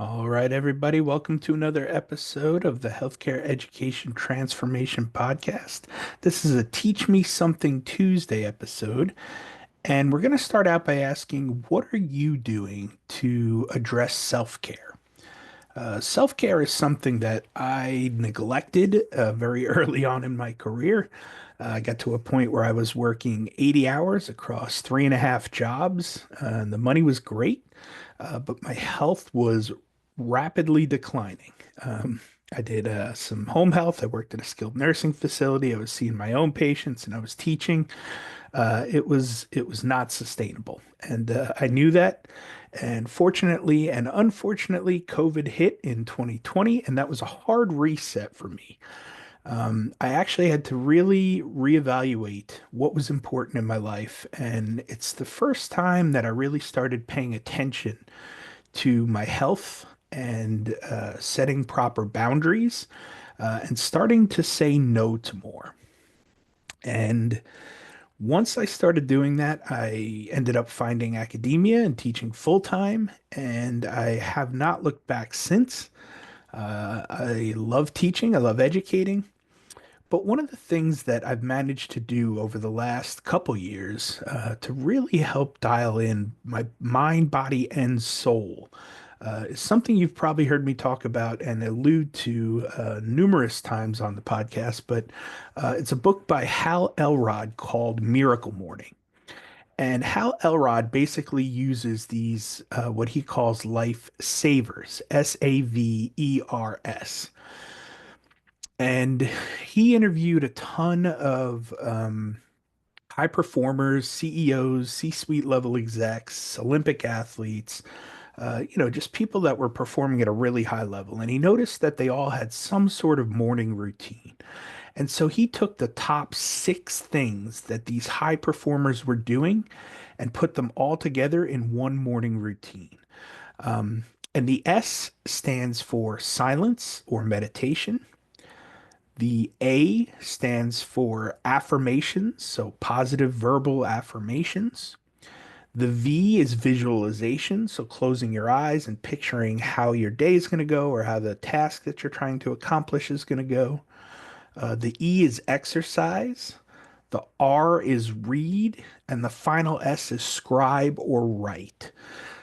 All right, everybody, welcome to another episode of the Healthcare Education Transformation Podcast. This is a Teach Me Something Tuesday episode, and we're going to start out by asking, what are you doing to address self-care? Self-care is something that I neglected very early on in my career. I got to a point where I was working 80 hours across three and a half jobs, and the money was great, but my health was rapidly declining. I did some home health. I worked at a skilled nursing facility. I was seeing my own patients, and I was teaching. It was not sustainable, and I knew that. And fortunately and unfortunately, COVID hit in 2020, and that was a hard reset for me. I actually had to really reevaluate what was important in my life, and it's the first time that I really started paying attention to my health and setting proper boundaries and starting to say no to more. And once I started doing that, I ended up finding academia and teaching full time, and I have not looked back since. I love teaching, I love educating, but one of the things that I've managed to do over the last couple years to really help dial in my mind, body, and soul is something you've probably heard me talk about and allude to numerous times on the podcast, but it's a book by Hal Elrod called Miracle Morning. And Hal Elrod basically uses these, what he calls life savers, Savers. And he interviewed a ton of high performers, CEOs, C-suite level execs, Olympic athletes, just people that were performing at a really high level. And he noticed that they all had some sort of morning routine. And so he took the top six things that these high performers were doing and put them all together in one morning routine. Um, and the S stands for silence or meditation. The A stands for affirmations, so positive verbal affirmations. The V is visualization, so closing your eyes and picturing how your day is going to go or how the task that you're trying to accomplish is going to go. The E is exercise. The R is read. And the final S is scribe or write.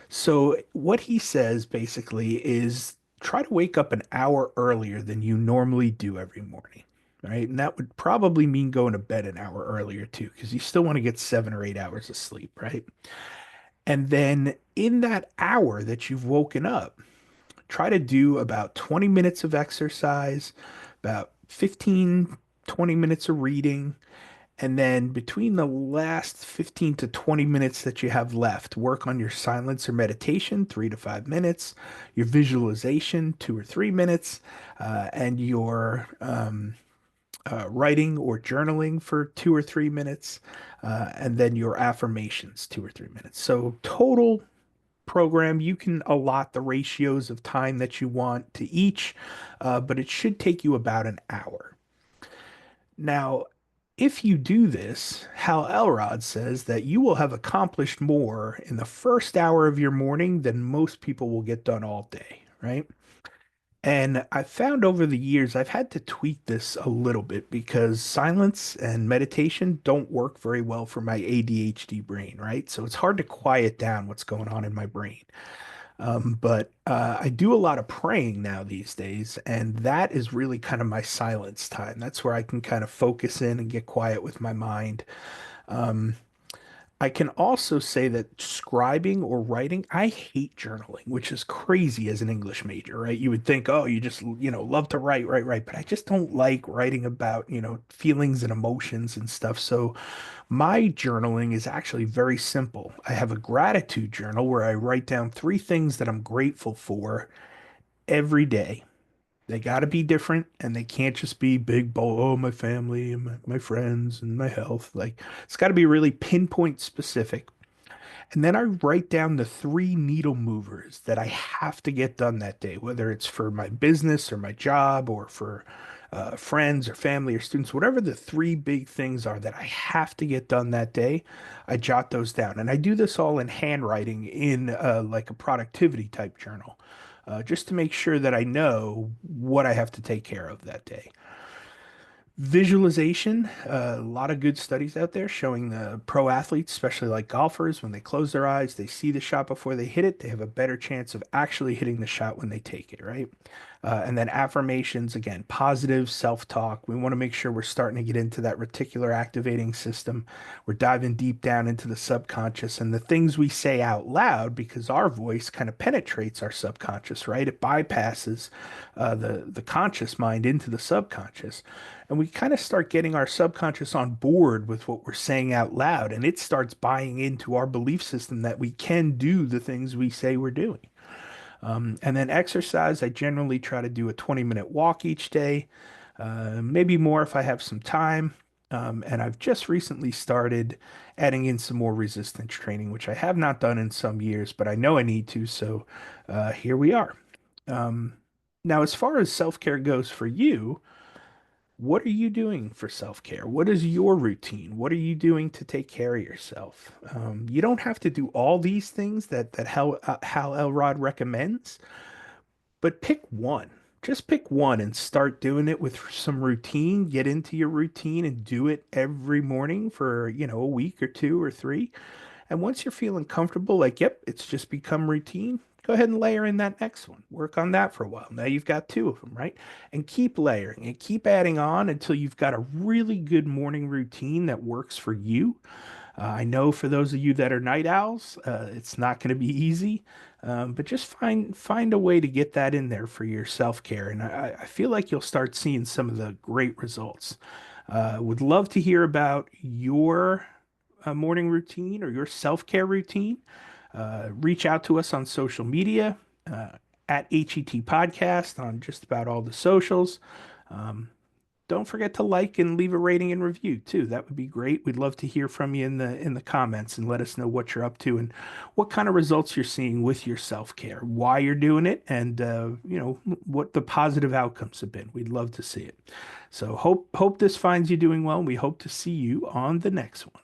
So, what he says basically is try to wake up an hour earlier than you normally do every morning. Right. And that would probably mean going to bed an hour earlier too, because you still want to get 7 or 8 hours of sleep. Right. And then in that hour that you've woken up, try to do about 20 minutes of exercise, about 15, 20 minutes of reading, and then between the last 15 to 20 minutes that you have left, work on your silence or meditation, 3 to 5 minutes, your visualization, 2 or 3 minutes, and your writing or journaling for 2 or 3 minutes, and then your affirmations, 2 or 3 minutes. So, total program, you can allot the ratios of time that you want to each, but it should take you about an hour. Now, if you do this, Hal Elrod says that you will have accomplished more in the first hour of your morning than most people will get done all day, right? And I found over the years I've had to tweak this a little bit because silence and meditation don't work very well for my ADHD brain, right? So it's hard to quiet down what's going on in my brain. But I do a lot of praying now these days, and that is really kind of my silence time. That's where I can kind of focus in and get quiet with my mind. Um, I can also say that scribing or writing, I hate journaling, which is crazy as an English major, right? You would think, oh, you just, love to write. But I just don't like writing about, feelings and emotions and stuff. So my journaling is actually very simple. I have a gratitude journal where I write down 3 things that I'm grateful for every day. They got to be different and they can't just be big, bold, oh, my family and my friends and my health. Like, it's got to be really pinpoint specific. And then I write down the 3 needle movers that I have to get done that day, whether it's for my business or my job or for friends or family or students, whatever the 3 big things are that I have to get done that day, I jot those down. And I do this all in handwriting in like a productivity type journal. just to make sure that I know what I have to take care of that day. Visualization, a lot of good studies out there showing the pro athletes, especially like golfers, when they close their eyes, they see the shot before they hit it, they have a better chance of actually hitting the shot when they take it, right? And then affirmations, again, positive self-talk. We want to make sure we're starting to get into that reticular activating system. We're diving deep down into the subconscious and the things we say out loud because our voice kind of penetrates our subconscious, right? It bypasses the conscious mind into the subconscious. And we kind of start getting our subconscious on board with what we're saying out loud, and it starts buying into our belief system that we can do the things we say we're doing. And then exercise, I generally try to do a 20-minute walk each day, maybe more if I have some time. And I've just recently started adding in some more resistance training, which I have not done in some years, but I know I need to. So here we are. Um, Now, as far as self-care goes for you, what are you doing for self-care? What is your routine? What are you doing to take care of yourself? You don't have to do all these things that Hal Elrod recommends, but pick one. Just pick one and start doing it with some routine. Get into your routine and do it every morning for, a week or two or three. And once you're feeling comfortable, like, yep, it's just become routine, go ahead and layer in that next one. Work on that for a while. Now you've got two of them, right? And keep layering and keep adding on until you've got a really good morning routine that works for you. I know for those of you that are night owls, it's not going to be easy, but just find a way to get that in there for your self-care. And I feel like you'll start seeing some of the great results. Would love to hear about your morning routine or your self-care routine. Reach out to us on social media uh, at HET Podcast on just about all the socials. Um, don't forget to like and leave a rating and review too. That would be great. We'd love to hear from you in the comments and let us know what you're up to and what kind of results you're seeing with your self-care, why you're doing it, and what the positive outcomes have been. We'd love to see it. So hope this finds you doing well, and we hope to see you on the next one.